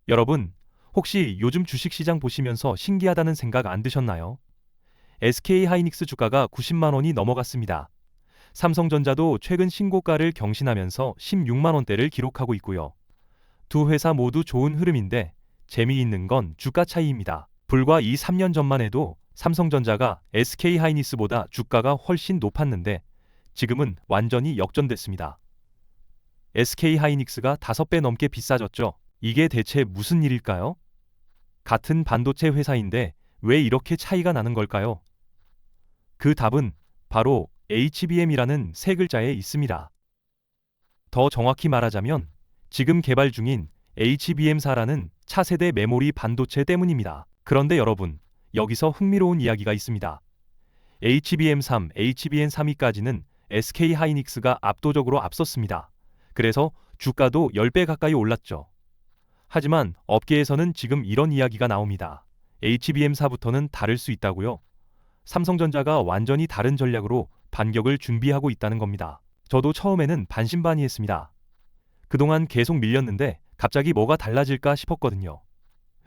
여러분, 혹시 요즘 주식시장 보시면서 신기하다는 생각 안 드셨나요? SK하이닉스 주가가 90만 원이 넘어갔습니다. 삼성전자도 최근 신고가를 경신하면서 16만 원대를 기록하고 있고요. 두 회사 모두 좋은 흐름인데 재미있는 건 주가 차이입니다. 불과 3년 전만 해도 삼성전자가 SK하이닉스보다 주가가 훨씬 높았는데 지금은 완전히 역전됐습니다. SK하이닉스가 5배 넘게 비싸졌죠. 이게 대체 무슨 일일까요? 같은 반도체 회사인데 왜 이렇게 차이가 나는 걸까요? 그 답은 바로 HBM이라는 세 글자에 있습니다. 더 정확히 말하자면 지금 개발 중인 HBM4라는 차세대 메모리 반도체 때문입니다. 그런데 여러분, 여기서 흥미로운 이야기가 있습니다. HBM3, HBM32까지는 SK하이닉스가 압도적으로 앞섰습니다. 그래서 주가도 10배 가까이 올랐죠. 하지만 업계에서는 지금 이런 이야기가 나옵니다. HBM4부터는 다를 수 있다고요? 삼성전자가 완전히 다른 전략으로 반격을 준비하고 있다는 겁니다. 저도 처음에는 반신반의했습니다. 그동안 계속 밀렸는데 갑자기 뭐가 달라질까 싶었거든요.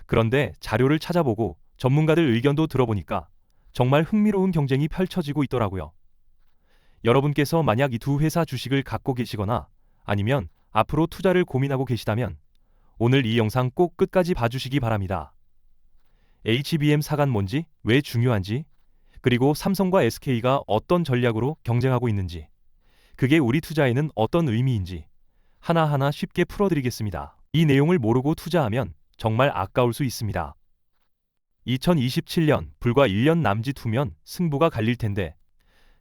그런데 자료를 찾아보고 전문가들 의견도 들어보니까 정말 흥미로운 경쟁이 펼쳐지고 있더라고요. 여러분께서 만약 이 두 회사 주식을 갖고 계시거나 아니면 앞으로 투자를 고민하고 계시다면 오늘 이 영상 꼭 끝까지 봐주시기 바랍니다. HBM4가 뭔지, 왜 중요한지, 그리고 삼성과 SK가 어떤 전략으로 경쟁하고 있는지, 그게 우리 투자에는 어떤 의미인지 하나하나 쉽게 풀어드리겠습니다. 이 내용을 모르고 투자하면 정말 아까울 수 있습니다. 2027년 불과 1년 남짓 후면 승부가 갈릴 텐데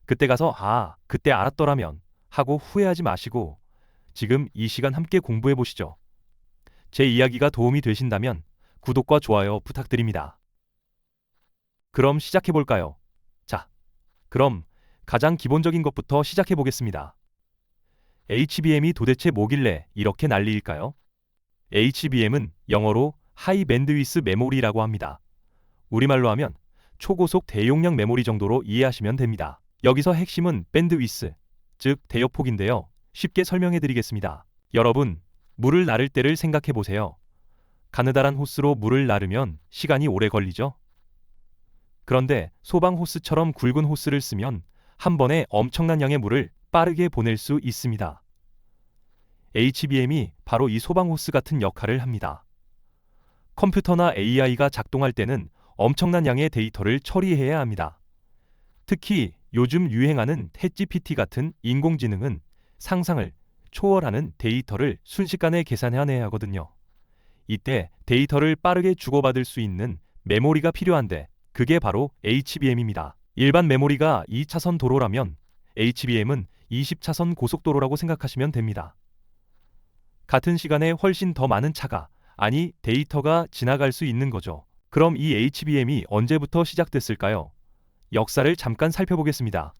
그때 가서 그때 알았더라면 하고 후회하지 마시고 지금 이 시간 함께 공부해 보시죠. 제 이야기가 도움이 되신다면 구독과 좋아요 부탁드립니다. 그럼 시작해 볼까요? 자, 그럼 가장 기본적인 것부터 시작해 보겠습니다. HBM이 도대체 뭐길래 이렇게 난리일까요? HBM은 영어로 하이 밴드위스 메모리라고 합니다. 우리말로 하면 초고속 대용량 메모리 정도로 이해하시면 됩니다. 여기서 핵심은 밴드위스, 즉 대역폭인데요. 쉽게 설명해 드리겠습니다. 여러분, 물을 나를 때를 생각해 보세요. 가느다란 호스로 물을 나르면 시간이 오래 걸리죠? 그런데 소방 호스처럼 굵은 호스를 쓰면 한 번에 엄청난 양의 물을 빠르게 보낼 수 있습니다. HBM이 바로 이 소방 호스 같은 역할을 합니다. 컴퓨터나 AI가 작동할 때는 엄청난 양의 데이터를 처리해야 합니다. 특히 요즘 유행하는 챗GPT 같은 인공지능은 상상을 초월하는 데이터를 순식간에 계산해내야 하거든요. 이때 데이터를 빠르게 주고받을 수 있는 메모리가 필요한데 그게 바로 HBM입니다. 일반 메모리가 2차선 도로라면 HBM은 20차선 고속도로라고 생각하시면 됩니다. 같은 시간에 훨씬 더 많은 차가, 아니 데이터가 지나갈 수 있는 거죠. 그럼 이 HBM이 언제부터 시작됐을까요? 역사를 잠깐 살펴보겠습니다.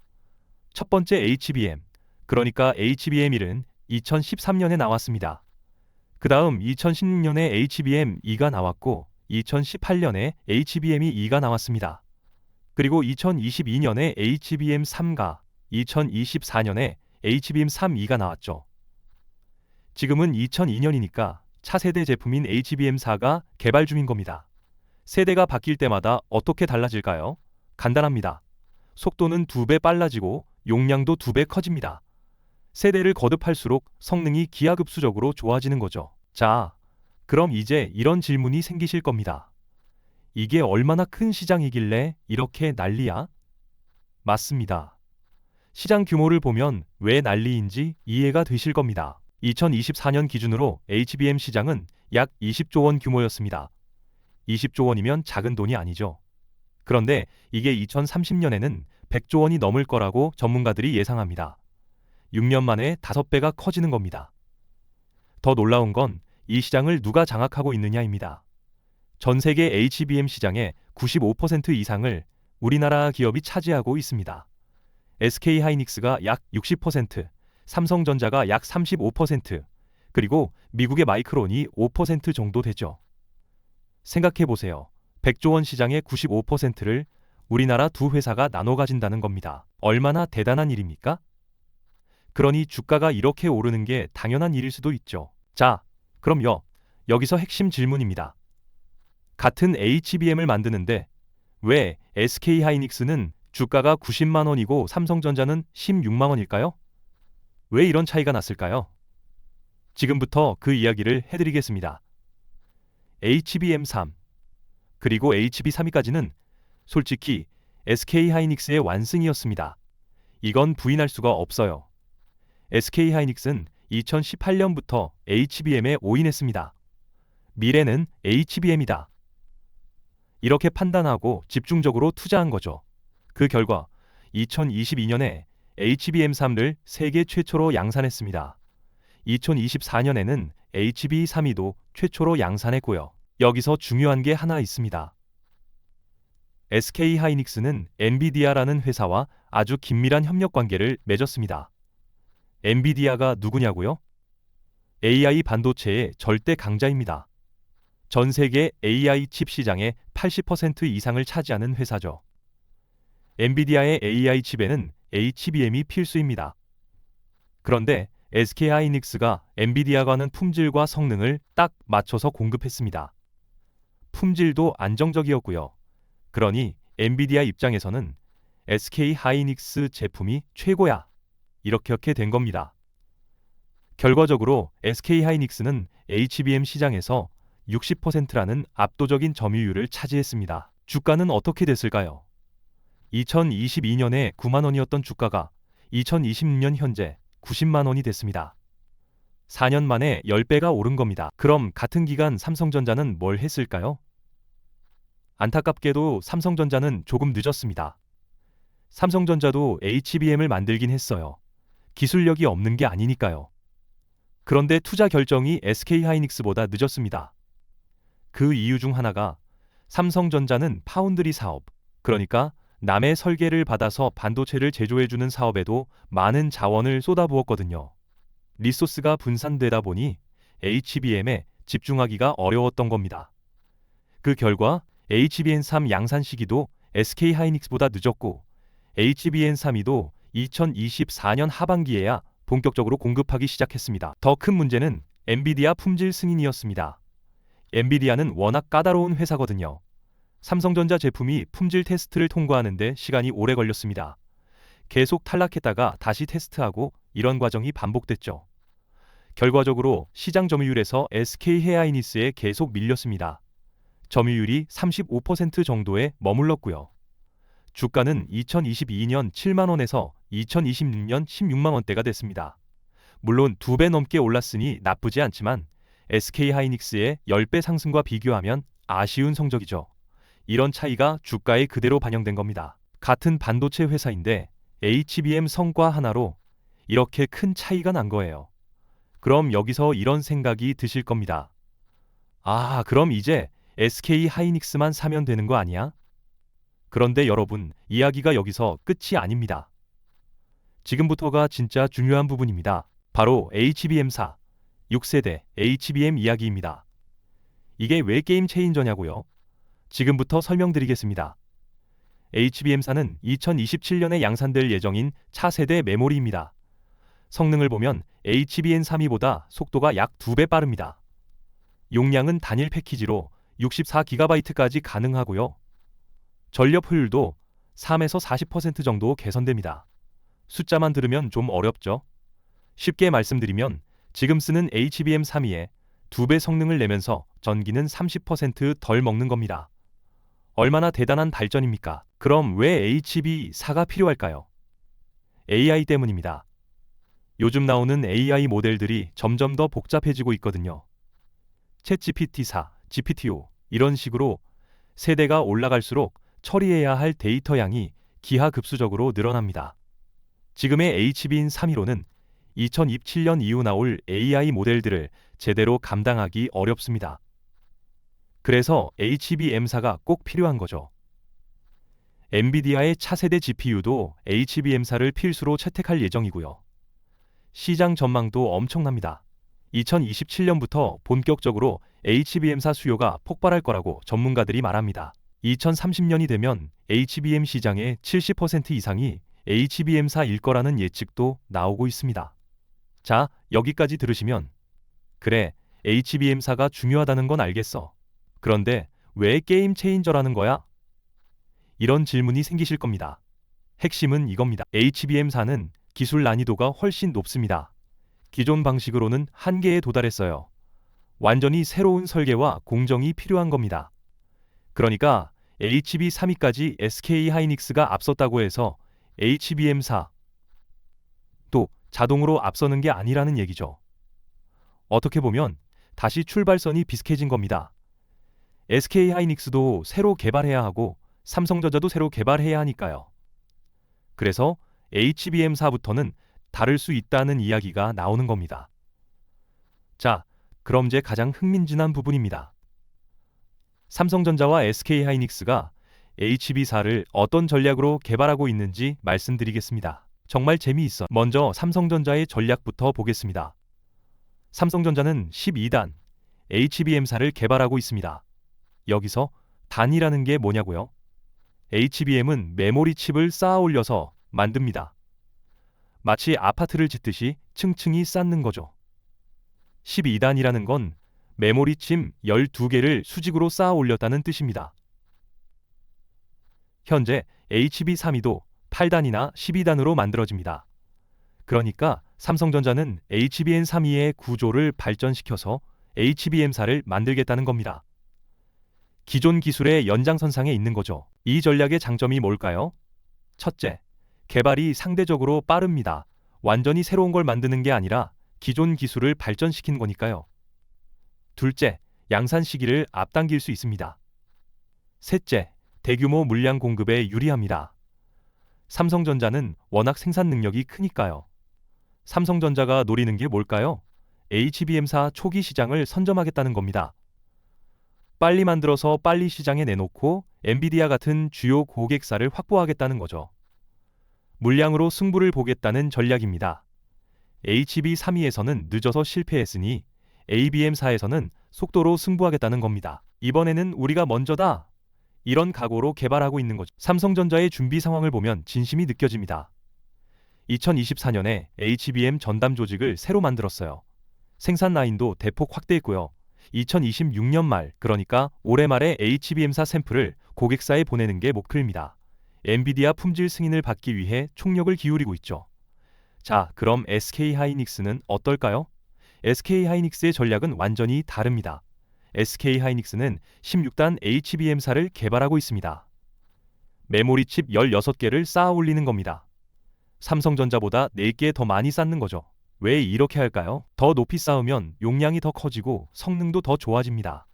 첫 번째 HBM, 그러니까 HBM1은 2013년에 나왔습니다. 그 다음 2016년에 HBM2가 나왔고 2018년에 HBM2가 나왔습니다. 그리고 2022년에 HBM3가, 2024년에 HBM32가 나왔죠. 지금은 2002년이니까 차세대 제품인 HBM4가 개발 중인 겁니다. 세대가 바뀔 때마다 어떻게 달라질까요? 간단합니다. 속도는 2배 빨라지고 용량도 2배 커집니다. 세대를 거듭할수록 성능이 기하급수적으로 좋아지는 거죠. 자, 그럼 이제 이런 질문이 생기실 겁니다. 이게 얼마나 큰 시장이길래 이렇게 난리야? 맞습니다. 시장 규모를 보면 왜 난리인지 이해가 되실 겁니다. 2024년 기준으로 HBM 시장은 약 20조 원 규모였습니다. 20조 원이면 작은 돈이 아니죠. 그런데 이게 2030년에는 100조 원이 넘을 거라고 전문가들이 예상합니다. 6년 만에 5배가 커지는 겁니다. 더 놀라운 건 이 시장을 누가 장악하고 있느냐입니다. 전 세계 HBM 시장의 95% 이상을 우리나라 기업이 차지하고 있습니다. SK하이닉스가 약 60%, 삼성전자가 약 35%, 그리고 미국의 마이크론이 5% 정도 되죠. 생각해 보세요. 100조 원 시장의 95%를 우리나라 두 회사가 나눠 가진다는 겁니다. 얼마나 대단한 일입니까? 그러니 주가가 이렇게 오르는 게 당연한 일일 수도 있죠. 자, 그럼요. 여기서 핵심 질문입니다. 같은 HBM을 만드는데 왜 SK하이닉스는 주가가 90만 원이고 삼성전자는 16만 원일까요? 왜 이런 차이가 났을까요? 지금부터 그 이야기를 해드리겠습니다. HBM3 그리고 HB32까지는 솔직히 SK하이닉스의 완승이었습니다. 이건 부인할 수가 없어요. SK하이닉스는 2018년부터 HBM에 올인했습니다. 미래는 HBM이다. 이렇게 판단하고 집중적으로 투자한 거죠. 그 결과 2022년에 HBM3를 세계 최초로 양산했습니다. 2024년에는 HB32도 최초로 양산했고요. 여기서 중요한 게 하나 있습니다. SK하이닉스는 엔비디아라는 회사와 아주 긴밀한 협력 관계를 맺었습니다. 엔비디아가 누구냐고요? AI 반도체의 절대 강자입니다. 전 세계 AI 칩 시장의 80% 이상을 차지하는 회사죠. 엔비디아의 AI 칩에는 HBM이 필수입니다. 그런데 SK하이닉스가 엔비디아와는 품질과 성능을 딱 맞춰서 공급했습니다. 품질도 안정적이었고요. 그러니 엔비디아 입장에서는 SK하이닉스 제품이 최고야. 이렇게 된 겁니다. 결과적으로 SK하이닉스는 HBM 시장에서 60%라는 압도적인 점유율을 차지했습니다. 주가는 어떻게 됐을까요? 2022년에 9만 원이었던 주가가 2026년 현재 90만 원이 됐습니다. 4년 만에 10배가 오른 겁니다. 그럼 같은 기간 삼성전자는 뭘 했을까요? 안타깝게도 삼성전자는 조금 늦었습니다. 삼성전자도 HBM을 만들긴 했어요. 기술력이 없는 게 아니니까요. 그런데 투자 결정이 SK하이닉스보다 늦었습니다. 그 이유 중 하나가 삼성전자는 파운드리 사업, 그러니까 남의 설계를 받아서 반도체를 제조해주는 사업에도 많은 자원을 쏟아부었거든요. 리소스가 분산되다 보니 HBM에 집중하기가 어려웠던 겁니다. 그 결과 HBM3 양산 시기도 SK하이닉스보다 늦었고 HBM32도 2024년 하반기에야 본격적으로 공급하기 시작했습니다. 더 큰 문제는 엔비디아 품질 승인이었습니다. 엔비디아는 워낙 까다로운 회사거든요. 삼성전자 제품이 품질 테스트를 통과하는데 시간이 오래 걸렸습니다. 계속 탈락했다가 다시 테스트하고 이런 과정이 반복됐죠. 결과적으로 시장 점유율에서 SK하이닉스에 계속 밀렸습니다. 점유율이 35% 정도에 머물렀고요. 주가는 2022년 7만 원에서 2026년 16만 원대가 됐습니다. 물론 2배 넘게 올랐으니 나쁘지 않지만 SK하이닉스의 10배 상승과 비교하면 아쉬운 성적이죠. 이런 차이가 주가에 그대로 반영된 겁니다. 같은 반도체 회사인데 HBM 성과 하나로 이렇게 큰 차이가 난 거예요. 그럼 여기서 이런 생각이 드실 겁니다. 아, 그럼 이제 SK하이닉스만 사면 되는 거 아니야? 그런데 여러분, 이야기가 여기서 끝이 아닙니다. 지금부터가 진짜 중요한 부분입니다. 바로 HBM4, 6세대 HBM 이야기입니다. 이게 왜 게임 체인저냐고요? 지금부터 설명드리겠습니다. HBM4는 2027년에 양산될 예정인 차세대 메모리입니다. 성능을 보면 HBM32보다 속도가 약 2배 빠릅니다. 용량은 단일 패키지로 64GB까지 가능하고요. 전력 효율도 3에서 40% 정도 개선됩니다. 숫자만 들으면 좀 어렵죠? 쉽게 말씀드리면 지금 쓰는 HBM32에 2배 성능을 내면서 전기는 30%덜 먹는 겁니다. 얼마나 대단한 발전입니까? 그럼 왜 HB4가 필요할까요? AI 때문입니다. 요즘 나오는 AI 모델들이 점점 더 복잡해지고 있거든요. 챗GPT4, GPT-5 이런 식으로 세대가 올라갈수록 처리해야 할 데이터 양이 기하급수적으로 늘어납니다. 지금의 HBM315는 2027년 이후 나올 AI 모델들을 제대로 감당하기 어렵습니다. 그래서 HBM4가 꼭 필요한 거죠. 엔비디아의 차세대 GPU도 HBM4를 필수로 채택할 예정이고요. 시장 전망도 엄청납니다. 2027년부터 본격적으로 HBM4 수요가 폭발할 거라고 전문가들이 말합니다. 2030년이 되면 HBM 시장의 70% 이상이 HBM4일 거라는 예측도 나오고 있습니다. 자, 여기까지 들으시면 그래, HBM사가 중요하다는 건 알겠어. 그런데 왜 게임 체인저라는 거야? 이런 질문이 생기실 겁니다. 핵심은 이겁니다. HBM사는 기술 난이도가 훨씬 높습니다. 기존 방식으로는 한계에 도달했어요. 완전히 새로운 설계와 공정이 필요한 겁니다. 그러니까 HB32까지 SK 하이닉스가 앞섰다고 해서 HBM사 또 자동으로 앞서는 게 아니라는 얘기죠. 어떻게 보면 다시 출발선이 비슷해진 겁니다. SK하이닉스도 새로 개발해야 하고 삼성전자도 새로 개발해야 하니까요. 그래서 HBM사부터는 다를 수 있다는 이야기가 나오는 겁니다. 자, 그럼 이제 가장 흥미진한 부분입니다. 삼성전자와 SK하이닉스가 HB4를 어떤 전략으로 개발하고 있는지 말씀드리겠습니다. 정말 재미있어. 먼저 삼성전자의 전략부터 보겠습니다. 삼성전자는 12단 HBM4를 개발하고 있습니다. 여기서 단이라는 게 뭐냐고요? HBM은 메모리 칩을 쌓아 올려서 만듭니다. 마치 아파트를 짓듯이 층층이 쌓는 거죠. 12단이라는 건 메모리 칩 12개를 수직으로 쌓아 올렸다는 뜻입니다. 현재 HB32도 8단이나 12단으로 만들어집니다. 그러니까 삼성전자는 HBM32의 구조를 발전시켜서 HBM4를 만들겠다는 겁니다. 기존 기술의 연장선상에 있는 거죠. 이 전략의 장점이 뭘까요? 첫째, 개발이 상대적으로 빠릅니다. 완전히 새로운 걸 만드는 게 아니라 기존 기술을 발전시킨 거니까요. 둘째, 양산 시기를 앞당길 수 있습니다. 셋째, 대규모 물량 공급에 유리합니다. 삼성전자는 워낙 생산 능력이 크니까요. 삼성전자가 노리는 게 뭘까요? HBM4 초기 시장을 선점하겠다는 겁니다. 빨리 만들어서 빨리 시장에 내놓고 엔비디아 같은 주요 고객사를 확보하겠다는 거죠. 물량으로 승부를 보겠다는 전략입니다. HB32에서는 늦어서 실패했으니 ABM4에서는 속도로 승부하겠다는 겁니다. 이번에는 우리가 먼저다. 이런 각오로 개발하고 있는 거죠. 삼성전자의 준비 상황을 보면 진심이 느껴집니다. 2024년에 HBM 전담 조직을 새로 만들었어요. 생산 라인도 대폭 확대했고요. 2026년 말, 그러니까 올해 말에 HBM4 샘플을 고객사에 보내는 게 목표입니다. 엔비디아 품질 승인을 받기 위해 총력을 기울이고 있죠. 자, 그럼 SK하이닉스는 어떨까요? SK하이닉스의 전략은 완전히 다릅니다. SK하이닉스는 16단 HBM4를 개발하고 있습니다. 메모리 칩 16개를 쌓아 올리는 겁니다. 삼성전자보다 4개 더 많이 쌓는 거죠. 왜 이렇게 할까요? 더 높이 쌓으면 용량이 더 커지고 성능도 더 좋아집니다.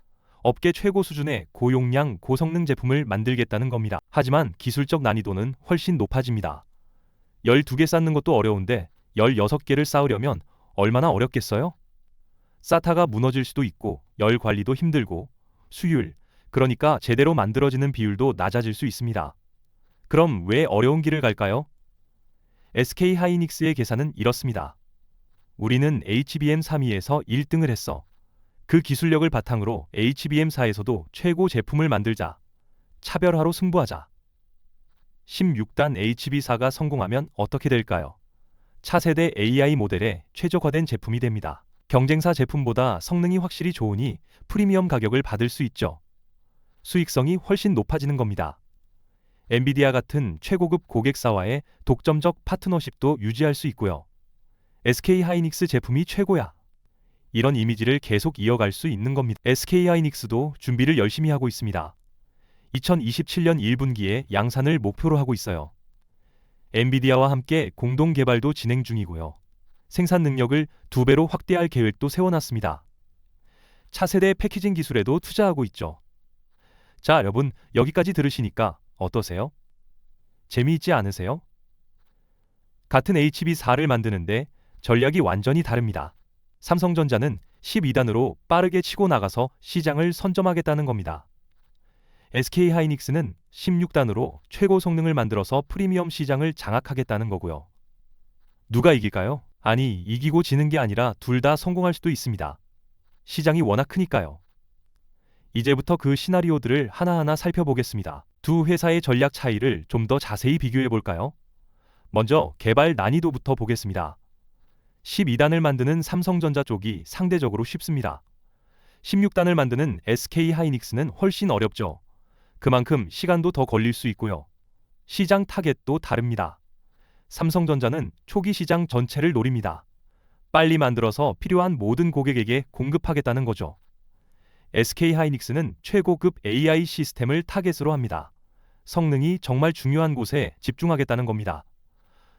업계 최고 수준의 고용량, 고성능 제품을 만들겠다는 겁니다. 하지만 기술적 난이도는 훨씬 높아집니다. 12개 쌓는 것도 어려운데 16개를 쌓으려면 얼마나 어렵겠어요? 사타가 무너질 수도 있고 열 관리도 힘들고 수율, 그러니까 제대로 만들어지는 비율도 낮아질 수 있습니다. 그럼 왜 어려운 길을 갈까요? SK하이닉스의 계산은 이렇습니다. 우리는 HBM32에서 1등을 했어. 그 기술력을 바탕으로 HBM4에서도 최고 제품을 만들자. 차별화로 승부하자. 16단 HB4가 성공하면 어떻게 될까요? 차세대 AI 모델에 최적화된 제품이 됩니다. 경쟁사 제품보다 성능이 확실히 좋으니 프리미엄 가격을 받을 수 있죠. 수익성이 훨씬 높아지는 겁니다. 엔비디아 같은 최고급 고객사와의 독점적 파트너십도 유지할 수 있고요. SK하이닉스 제품이 최고야. 이런 이미지를 계속 이어갈 수 있는 겁니다. SK하이닉스도 준비를 열심히 하고 있습니다. 2027년 1분기에 양산을 목표로 하고 있어요. 엔비디아와 함께 공동 개발도 진행 중이고요. 생산 능력을 2배로 확대할 계획도 세워놨습니다. 차세대 패키징 기술에도 투자하고 있죠. 자, 여러분, 여기까지 들으시니까 어떠세요? 재미있지 않으세요? 같은 HB4를 만드는데 전략이 완전히 다릅니다. 삼성전자는 12단으로 빠르게 치고 나가서 시장을 선점하겠다는 겁니다. SK하이닉스는 16단으로 최고 성능을 만들어서 프리미엄 시장을 장악하겠다는 거고요. 누가 이길까요? 아니, 이기고 지는 게 아니라 둘 다 성공할 수도 있습니다. 시장이 워낙 크니까요. 이제부터 그 시나리오들을 하나하나 살펴보겠습니다. 두 회사의 전략 차이를 좀 더 자세히 비교해 볼까요? 먼저 개발 난이도부터 보겠습니다. 12단을 만드는 삼성전자 쪽이 상대적으로 쉽습니다. 16단을 만드는 SK 하이닉스는 훨씬 어렵죠. 그만큼 시간도 더 걸릴 수 있고요. 시장 타겟도 다릅니다. 삼성전자는 초기 시장 전체를 노립니다. 빨리 만들어서 필요한 모든 고객에게 공급하겠다는 거죠. SK 하이닉스는 최고급 AI 시스템을 타겟으로 합니다. 성능이 정말 중요한 곳에 집중하겠다는 겁니다.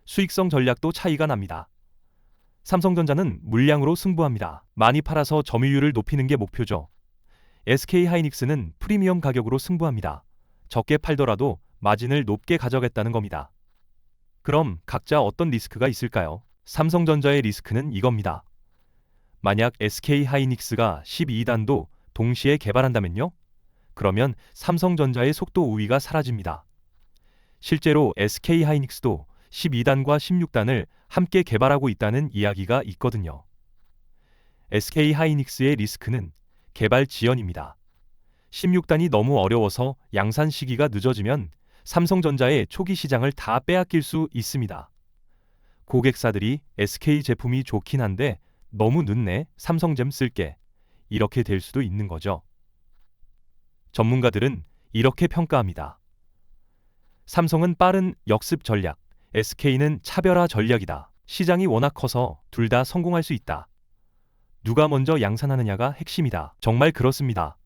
수익성 전략도 차이가 납니다. 삼성전자는 물량으로 승부합니다. 많이 팔아서 점유율을 높이는 게 목표죠. SK 하이닉스는 프리미엄 가격으로 승부합니다. 적게 팔더라도 마진을 높게 가져가겠다는 겁니다. 그럼 각자 어떤 리스크가 있을까요? 삼성전자의 리스크는 이겁니다. 만약 SK 하이닉스가 12단도 동시에 개발한다면요? 그러면 삼성전자의 속도 우위가 사라집니다. 실제로 SK 하이닉스도 12단과 16단을 함께 개발하고 있다는 이야기가 있거든요. SK 하이닉스의 리스크는 개발 지연입니다. 16단이 너무 어려워서 양산 시기가 늦어지면 삼성전자의 초기 시장을 다 빼앗길 수 있습니다. 고객사들이 SK 제품이 좋긴 한데 너무 늦네, 삼성잼 쓸게. 이렇게 될 수도 있는 거죠. 전문가들은 이렇게 평가합니다. 삼성은 빠른 역습 전략, SK는 차별화 전략이다. 시장이 워낙 커서 둘 다 성공할 수 있다. 누가 먼저 양산하느냐가 핵심이다. 정말 그렇습니다.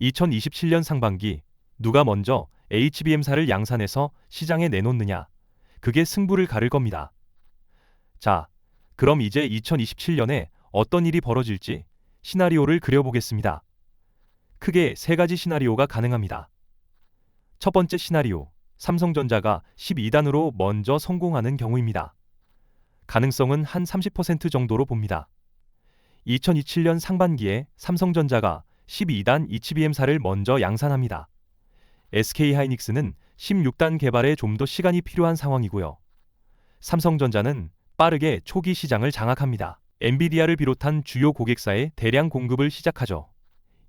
2027년 상반기 누가 먼저 HBM사를 양산해서 시장에 내놓느냐, 그게 승부를 가를 겁니다. 자, 그럼 이제 2027년에 어떤 일이 벌어질지 시나리오를 그려보겠습니다. 크게 세 가지 시나리오가 가능합니다. 첫 번째 시나리오, 삼성전자가 12단으로 먼저 성공하는 경우입니다. 가능성은 한 30% 정도로 봅니다. 2027년 상반기에 삼성전자가 12단 HBM사를 먼저 양산합니다. SK 하이닉스는 16단 개발에 좀 더 시간이 필요한 상황이고요. 삼성전자는 빠르게 초기 시장을 장악합니다. 엔비디아를 비롯한 주요 고객사에 대량 공급을 시작하죠.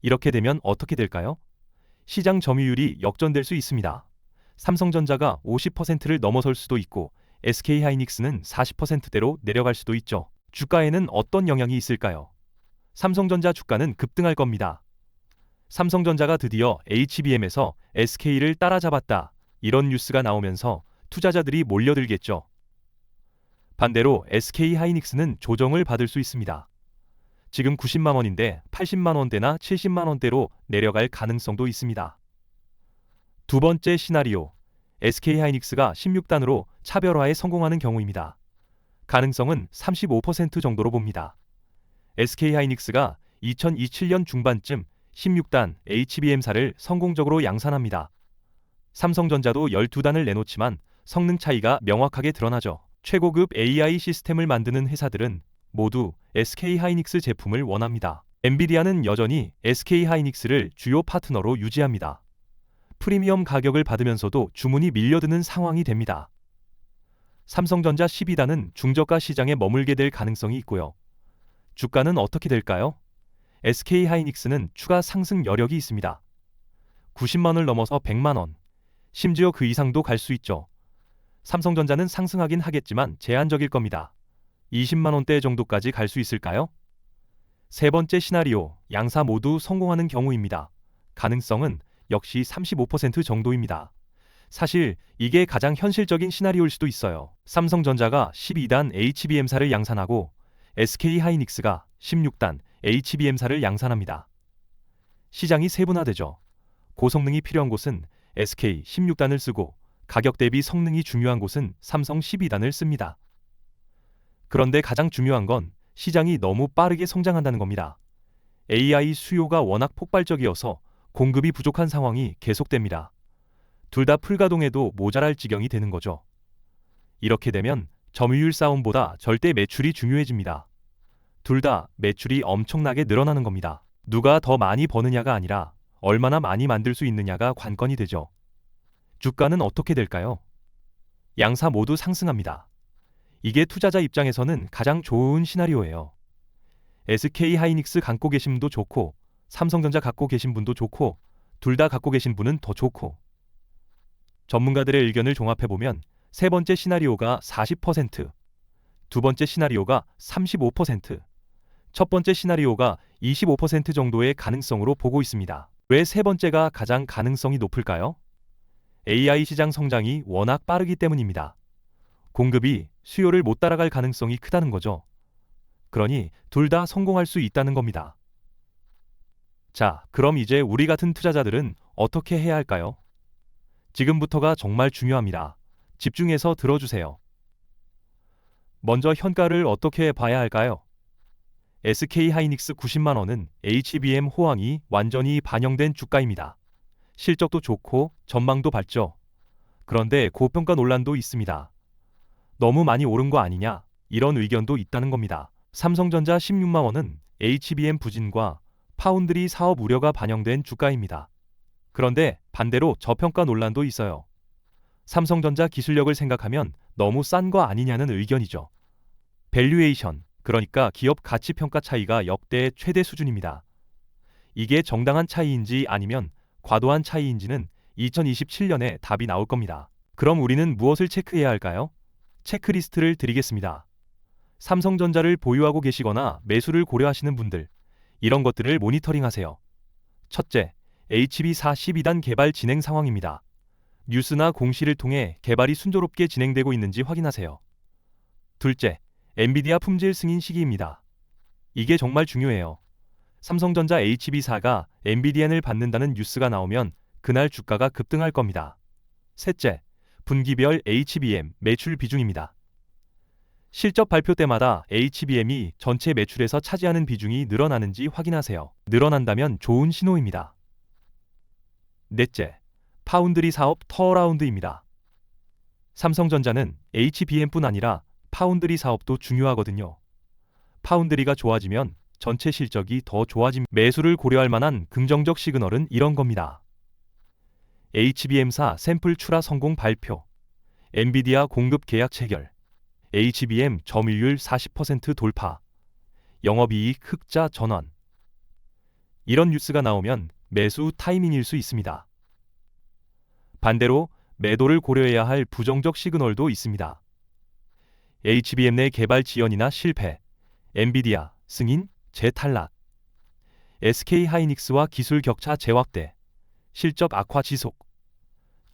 이렇게 되면 어떻게 될까요? 시장 점유율이 역전될 수 있습니다. 삼성전자가 50%를 넘어설 수도 있고 SK 하이닉스는 40%대로 내려갈 수도 있죠. 주가에는 어떤 영향이 있을까요? 삼성전자 주가는 급등할 겁니다. 삼성전자가 드디어 HBM에서 SK를 따라잡았다. 이런 뉴스가 나오면서 투자자들이 몰려들겠죠. 반대로 SK 하이닉스는 조정을 받을 수 있습니다. 지금 90만 원인데 80만 원대나 70만 원대로 내려갈 가능성도 있습니다. 두 번째 시나리오, SK 하이닉스가 16단으로 차별화에 성공하는 경우입니다. 가능성은 35% 정도로 봅니다. SK 하이닉스가 2027년 중반쯤 16단 HBM사를 성공적으로 양산합니다. 삼성전자도 12단을 내놓지만 성능 차이가 명확하게 드러나죠. 최고급 AI 시스템을 만드는 회사들은 모두 SK 하이닉스 제품을 원합니다. 엔비디아는 여전히 SK 하이닉스를 주요 파트너로 유지합니다. 프리미엄 가격을 받으면서도 주문이 밀려드는 상황이 됩니다. 삼성전자 12단은 중저가 시장에 머물게 될 가능성이 있고요. 주가는 어떻게 될까요? SK 하이닉스는 추가 상승 여력이 있습니다. 90만 원을 넘어서 100만 원, 심지어 그 이상도 갈 수 있죠. 삼성전자는 상승하긴 하겠지만 제한적일 겁니다. 20만 원대 정도까지 갈 수 있을까요? 세 번째 시나리오, 양사 모두 성공하는 경우입니다. 가능성은 역시 35% 정도입니다. 사실 이게 가장 현실적인 시나리오일 수도 있어요. 삼성전자가 12단 HBM사를 양산하고 SK 하이닉스가 16단 HBM사를 양산합니다. 시장이 세분화되죠. 고성능이 필요한 곳은 SK 16단을 쓰고 가격 대비 성능이 중요한 곳은 삼성 12단을 씁니다. 그런데 가장 중요한 건 시장이 너무 빠르게 성장한다는 겁니다. AI 수요가 워낙 폭발적이어서 공급이 부족한 상황이 계속됩니다. 둘 다 풀가동해도 모자랄 지경이 되는 거죠. 이렇게 되면 점유율 싸움보다 절대 매출이 중요해집니다. 둘 다 매출이 엄청나게 늘어나는 겁니다. 누가 더 많이 버느냐가 아니라 얼마나 많이 만들 수 있느냐가 관건이 되죠. 주가는 어떻게 될까요? 양사 모두 상승합니다. 이게 투자자 입장에서는 가장 좋은 시나리오예요. SK 하이닉스 갖고 계신 분도 좋고 삼성전자 갖고 계신 분도 좋고 둘 다 갖고 계신 분은 더 좋고. 전문가들의 의견을 종합해보면 세 번째 시나리오가 40%, 두 번째 시나리오가 35%, 첫 번째 시나리오가 25% 정도의 가능성으로 보고 있습니다. 왜 세 번째가 가장 가능성이 높을까요? AI 시장 성장이 워낙 빠르기 때문입니다. 공급이 수요를 못 따라갈 가능성이 크다는 거죠. 그러니 둘 다 성공할 수 있다는 겁니다. 자, 그럼 이제 우리 같은 투자자들은 어떻게 해야 할까요? 지금부터가 정말 중요합니다. 집중해서 들어주세요. 먼저 현가를 어떻게 봐야 할까요? SK하이닉스 90만 원은 HBM 호황이 완전히 반영된 주가입니다. 실적도 좋고 전망도 밝죠. 그런데 고평가 논란도 있습니다. 너무 많이 오른 거 아니냐? 이런 의견도 있다는 겁니다. 삼성전자 16만 원은 HBM 부진과 파운드리 사업 우려가 반영된 주가입니다. 그런데 반대로 저평가 논란도 있어요. 삼성전자 기술력을 생각하면 너무 싼 거 아니냐는 의견이죠. 밸류에이션, 그러니까 기업 가치 평가 차이가 역대 최대 수준입니다. 이게 정당한 차이인지 아니면 과도한 차이인지는 2027년에 답이 나올 겁니다. 그럼 우리는 무엇을 체크해야 할까요? 체크리스트를 드리겠습니다. 삼성전자를 보유하고 계시거나 매수를 고려하시는 분들, 이런 것들을 모니터링하세요. 첫째, HB4 12단 개발 진행 상황입니다. 뉴스나 공시를 통해 개발이 순조롭게 진행되고 있는지 확인하세요. 둘째, 엔비디아 품질 승인 시기입니다. 이게 정말 중요해요. 삼성전자 HB4가 엔비디안을 받는다는 뉴스가 나오면 그날 주가가 급등할 겁니다. 셋째, 분기별 HBM 매출 비중입니다. 실적 발표 때마다 HBM이 전체 매출에서 차지하는 비중이 늘어나는지 확인하세요. 늘어난다면 좋은 신호입니다. 넷째, 파운드리 사업 턴어라운드입니다. 삼성전자는 HBM뿐 아니라 파운드리 사업도 중요하거든요. 파운드리가 좋아지면 전체 실적이 더 좋아짐. 매수를 고려할 만한 긍정적 시그널은 이런 겁니다. HBM사 샘플 출하 성공 발표, 엔비디아 공급 계약 체결, HBM 점유율 40% 돌파, 영업이익 흑자 전환. 이런 뉴스가 나오면 매수 타이밍일 수 있습니다. 반대로 매도를 고려해야 할 부정적 시그널도 있습니다. HBM 내 개발 지연이나 실패, 엔비디아 승인, 재탈락, SK하이닉스와 기술 격차 재확대, 실적 악화 지속.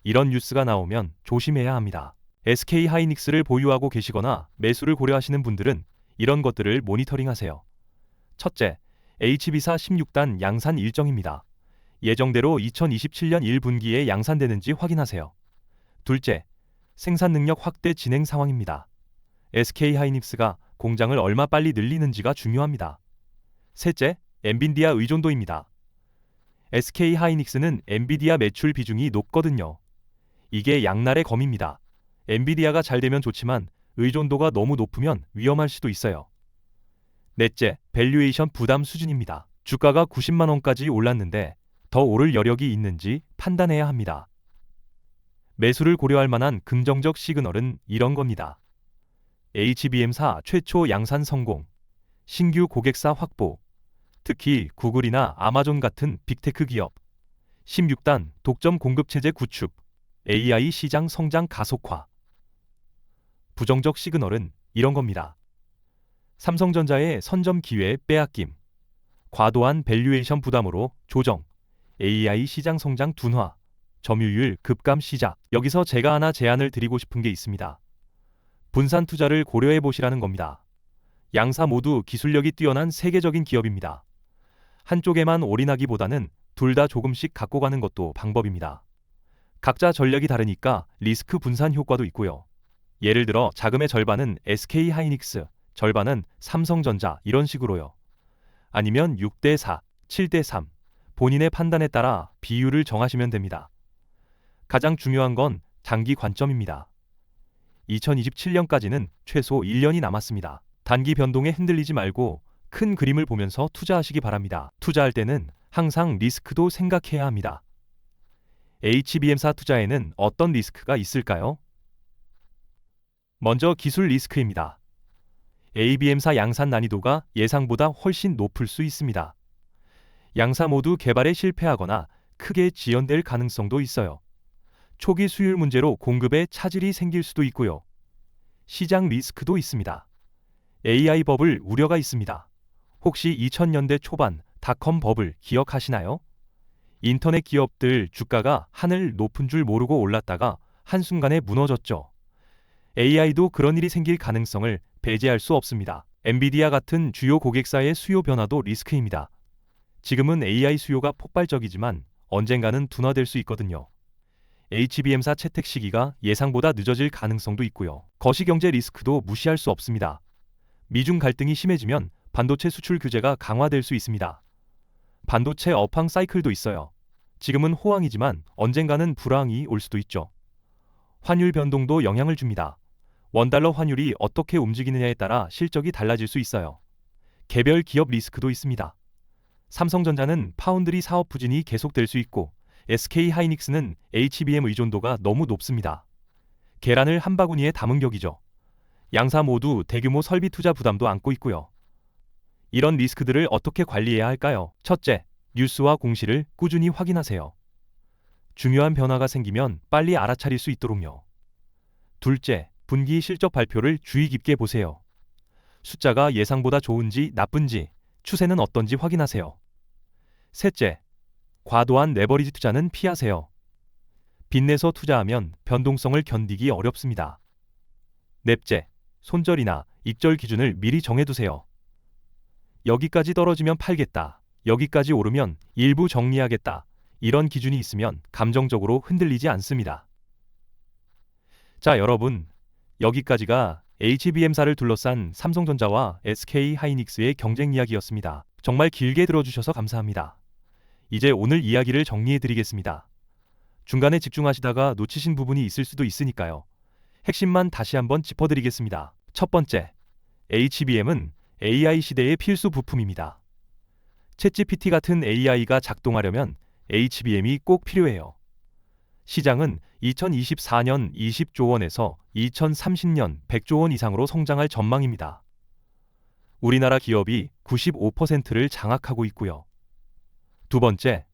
이런 뉴스가 나오면 조심해야 합니다. SK하이닉스를 보유하고 계시거나 매수를 고려하시는 분들은 이런 것들을 모니터링하세요. 첫째, HB4 16단 양산 일정입니다. 예정대로 2027년 1분기에 양산되는지 확인하세요. 둘째, 생산 능력 확대 진행 상황입니다. SK하이닉스가 공장을 얼마 빨리 늘리는지가 중요합니다. 셋째, 엔비디아 의존도입니다. SK하이닉스는 엔비디아 매출 비중이 높거든요. 이게 양날의 검입니다. 엔비디아가 잘 되면 좋지만 의존도가 너무 높으면 위험할 수도 있어요. 넷째, 밸류에이션 부담 수준입니다. 주가가 90만 원까지 올랐는데 더 오를 여력이 있는지 판단해야 합니다. 매수를 고려할 만한 긍정적 시그널은 이런 겁니다. HBM사 최초 양산 성공, 신규 고객사 확보, 특히 구글이나 아마존 같은 빅테크 기업, 16단 독점 공급체제 구축, AI 시장 성장 가속화. 부정적 시그널은 이런 겁니다. 삼성전자의 선점 기회 빼앗김, 과도한 밸류에이션 부담으로 조정, AI 시장 성장 둔화, 점유율 급감 시작. 여기서 제가 하나 제안을 드리고 싶은 게 있습니다. 분산 투자를 고려해 보시라는 겁니다. 양사 모두 기술력이 뛰어난 세계적인 기업입니다. 한쪽에만 올인하기보다는 둘 다 조금씩 갖고 가는 것도 방법입니다. 각자 전략이 다르니까 리스크 분산 효과도 있고요. 예를 들어 자금의 절반은 SK하이닉스, 절반은 삼성전자 이런 식으로요. 아니면 6대4, 7대3 본인의 판단에 따라 비율을 정하시면 됩니다. 가장 중요한 건 장기 관점입니다. 2027년까지는 최소 1년이 남았습니다. 단기 변동에 흔들리지 말고 큰 그림을 보면서 투자하시기 바랍니다. 투자할 때는 항상 리스크도 생각해야 합니다. HBM사 투자에는 어떤 리스크가 있을까요? 먼저 기술 리스크입니다. ABM사 양산 난이도가 예상보다 훨씬 높을 수 있습니다. 양사 모두 개발에 실패하거나 크게 지연될 가능성도 있어요. 초기 수율 문제로 공급에 차질이 생길 수도 있고요. 시장 리스크도 있습니다. AI 버블 우려가 있습니다. 혹시 2000년대 초반 닷컴 버블 기억하시나요? 인터넷 기업들 주가가 하늘 높은 줄 모르고 올랐다가 한순간에 무너졌죠. AI도 그런 일이 생길 가능성을 배제할 수 없습니다. 엔비디아 같은 주요 고객사의 수요 변화도 리스크입니다. 지금은 AI 수요가 폭발적이지만 언젠가는 둔화될 수 있거든요. HBM사 채택 시기가 예상보다 늦어질 가능성도 있고요. 거시경제 리스크도 무시할 수 없습니다. 미중 갈등이 심해지면 반도체 수출 규제가 강화될 수 있습니다. 반도체 업황 사이클도 있어요. 지금은 호황이지만 언젠가는 불황이 올 수도 있죠. 환율 변동도 영향을 줍니다. 원달러 환율이 어떻게 움직이느냐에 따라 실적이 달라질 수 있어요. 개별 기업 리스크도 있습니다. 삼성전자는 파운드리 사업 부진이 계속될 수 있고 SK하이닉스는 HBM 의존도가 너무 높습니다. 계란을 한 바구니에 담은 격이죠. 양사 모두 대규모 설비 투자 부담도 안고 있고요. 이런 리스크들을 어떻게 관리해야 할까요? 첫째, 뉴스와 공시를 꾸준히 확인하세요. 중요한 변화가 생기면 빨리 알아차릴 수 있도록요. 둘째, 분기 실적 발표를 주의 깊게 보세요. 숫자가 예상보다 좋은지 나쁜지, 추세는 어떤지 확인하세요. 셋째, 과도한 레버리지 투자는 피하세요. 빚내서 투자하면 변동성을 견디기 어렵습니다. 넷째, 손절이나 익절 기준을 미리 정해두세요. 여기까지 떨어지면 팔겠다. 여기까지 오르면 일부 정리하겠다. 이런 기준이 있으면 감정적으로 흔들리지 않습니다. 자, 여러분, 여기까지가 HBM사를 둘러싼 삼성전자와 SK하이닉스의 경쟁 이야기였습니다. 정말 길게 들어주셔서 감사합니다. 이제 오늘 이야기를 정리해드리겠습니다. 중간에 집중하시다가 놓치신 부분이 있을 수도 있으니까요. 핵심만 다시 한번 짚어드리겠습니다. 첫 번째, HBM은 AI 시대의 필수 부품입니다. 챗GPT 같은 AI가 작동하려면 HBM이 꼭 필요해요. 시장은 2024년 20조 원에서 2030년 100조 원 이상으로 성장할 전망입니다. 우리나라 기업이 95%를 장악하고 있고요. 두 번째,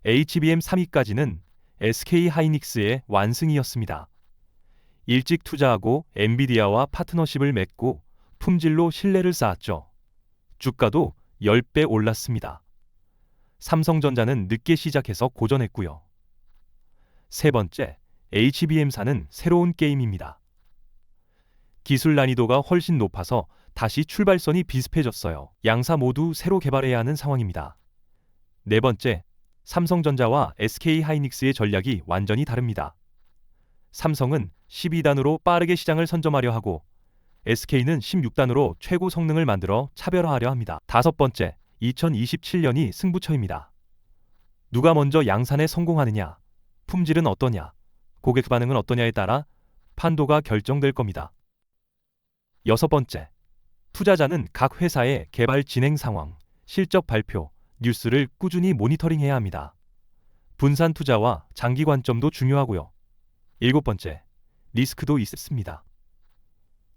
HBM 3위까지는 SK하이닉스의 완승이었습니다. 일찍 투자하고 엔비디아와 파트너십을 맺고 품질로 신뢰를 쌓았죠. 주가도 10배 올랐습니다. 삼성전자는 늦게 시작해서 고전했고요. 세 번째, HBM사는 새로운 게임입니다. 기술 난이도가 훨씬 높아서 다시 출발선이 비슷해졌어요. 양사 모두 새로 개발해야 하는 상황입니다. 네 번째, 삼성전자와 SK하이닉스의 전략이 완전히 다릅니다. 삼성은 12단으로 빠르게 시장을 선점하려 하고 SK는 16단으로 최고 성능을 만들어 차별화하려 합니다. 다섯 번째, 2027년이 승부처입니다. 누가 먼저 양산에 성공하느냐, 품질은 어떠냐, 고객 반응은 어떠냐에 따라 판도가 결정될 겁니다. 여섯 번째, 투자자는 각 회사의 개발 진행 상황, 실적 발표, 뉴스를 꾸준히 모니터링해야 합니다. 분산 투자와 장기 관점도 중요하고요. 일곱 번째, 리스크도 있습니다.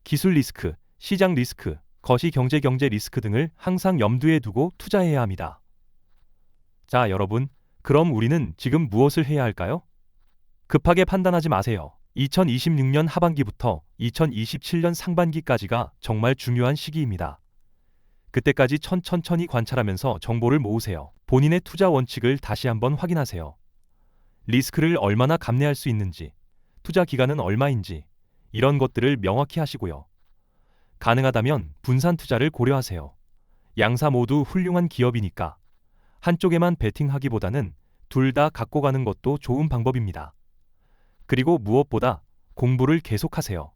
기술 리스크, 시장 리스크, 거시 경제 리스크 등을 항상 염두에 두고 투자해야 합니다. 자, 여러분, 그럼 우리는 지금 무엇을 해야 할까요? 급하게 판단하지 마세요. 2026년 하반기부터 2027년 상반기까지가 정말 중요한 시기입니다. 그때까지 천천히 관찰하면서 정보를 모으세요. 본인의 투자 원칙을 다시 한번 확인하세요. 리스크를 얼마나 감내할 수 있는지, 투자 기간은 얼마인지, 이런 것들을 명확히 하시고요. 가능하다면 분산 투자를 고려하세요. 양사 모두 훌륭한 기업이니까 한쪽에만 베팅하기보다는 둘 다 갖고 가는 것도 좋은 방법입니다. 그리고 무엇보다 공부를 계속하세요.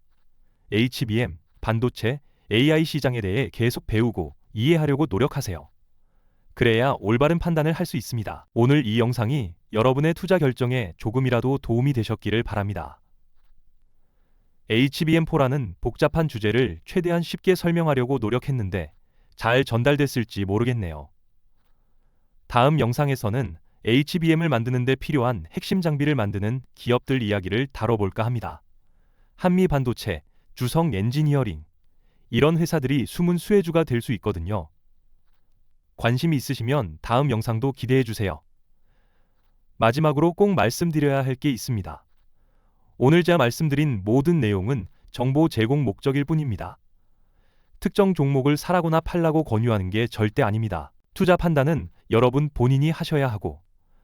HBM, 반도체, AI 시장에 대해 계속 배우고 이해하려고 노력하세요. 그래야 올바른 판단을 할 수 있습니다. 오늘 이 영상이 여러분의 투자 결정에 조금이라도 도움이 되셨기를 바랍니다. HBM4라는 복잡한 주제를 최대한 쉽게 설명하려고 노력했는데 잘 전달됐을지 모르겠네요. 다음 영상에서는 HBM을 만드는 데 필요한 핵심 장비를 만드는 기업들 이야기를 다뤄볼까 합니다. 한미반도체, 주성 엔지니어링, 이런 회사들이 숨은 수혜주가 될 수 있거든요. 관심이 있으시면 다음 영상도 기대해주세요. 마지막으로 꼭 말씀드려야 할 게 있습니다. 오늘 제가 말씀드린 모든 내용은 정보 제공 목적일 뿐입니다. 특정 종목을 사라거나 팔라고 권유하는 게 절대 아닙니다. 투자 판단은 여러분 본인이 하셔야 하고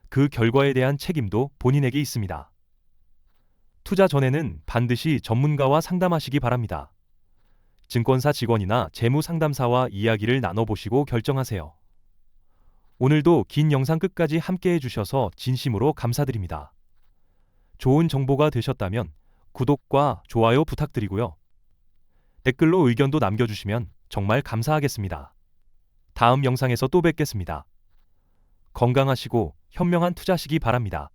그 결과에 대한 책임도 본인에게 있습니다. 투자 전에는 반드시 전문가와 상담하시기 바랍니다. 증권사 직원이나 재무 상담사와 이야기를 나눠보시고 결정하세요. 오늘도 긴 영상 끝까지 함께 해주셔서 진심으로 감사드립니다. 좋은 정보가 되셨다면 구독과 좋아요 부탁드리고요. 댓글로 의견도 남겨주시면 정말 감사하겠습니다. 다음 영상에서 또 뵙겠습니다. 건강하시고 현명한 투자하시기 바랍니다.